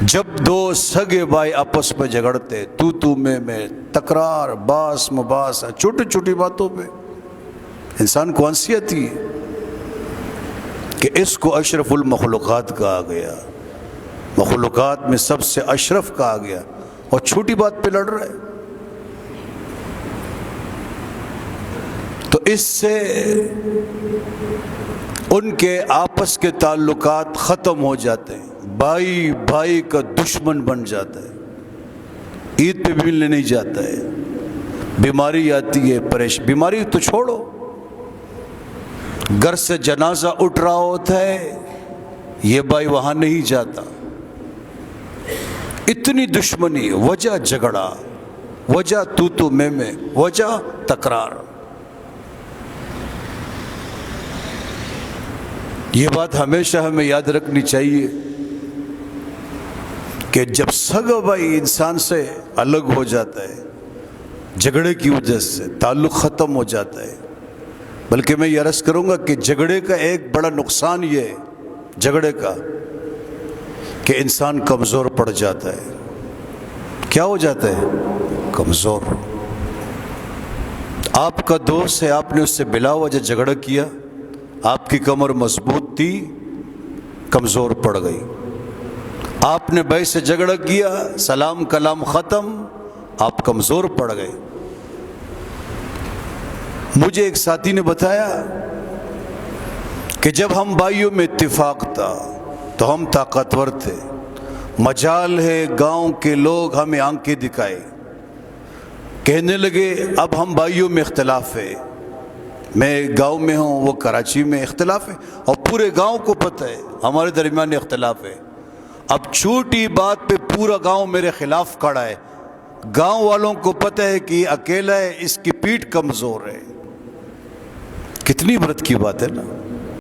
جب دو سگے بھائی آپس میں جھگڑتے، تو میں تکرار، باس مباس، چھوٹی چھوٹی باتوں پہ انسان کو ہنسی آتی ہے کہ اس کو اشرف المخلوقات کہا گیا، مخلوقات میں سب سے اشرف کہا گیا، اور چھوٹی بات پہ لڑ رہا ہے۔ تو اس سے ان کے آپس کے تعلقات ختم ہو جاتے ہیں، بھائی بھائی کا دشمن بن جاتا ہے، عید پہ بھی ملنے نہیں جاتا ہے، بیماری آتی ہے، بیماری تو چھوڑو، گھر سے جنازہ اٹھ رہا ہوتا ہے، یہ بھائی وہاں نہیں جاتا، اتنی دشمنی، وجہ جھگڑا، وجہ تو میں، وجہ تکرار۔ یہ بات ہمیشہ ہمیں یاد رکھنی چاہیے کہ جب سگا بھائی انسان سے الگ ہو جاتا ہے جھگڑے کی وجہ سے، تعلق ختم ہو جاتا ہے۔ بلکہ میں یہ عرض کروں گا کہ جھگڑے کا ایک بڑا نقصان یہ ہے، جھگڑے کا، کہ انسان کمزور پڑ جاتا ہے۔ کیا ہو جاتا ہے؟ کمزور۔ آپ کا دوست ہے، آپ نے اس سے بلا وجہ جھگڑا کیا، آپ کی کمر مضبوط تھی، کمزور پڑ گئی۔ آپ نے بھائی سے جھگڑا کیا، سلام کلام ختم، آپ کمزور پڑ گئے۔ مجھے ایک ساتھی نے بتایا کہ جب ہم بھائیوں میں اتفاق تھا تو ہم طاقتور تھے، مجال ہے گاؤں کے لوگ ہمیں آنکھیں دکھائے، کہنے لگے اب ہم بھائیوں میں اختلاف ہے، میں گاؤں میں ہوں، وہ کراچی میں، اختلاف ہے، اور پورے گاؤں کو پتہ ہے ہمارے درمیان اختلاف ہے۔ اب چھوٹی بات پہ پورا گاؤں میرے خلاف کھڑا ہے، گاؤں والوں کو پتہ ہے کہ یہ اکیلا ہے، اس کی پیٹھ کمزور ہے۔ کتنی عبرت کی بات ہے نا۔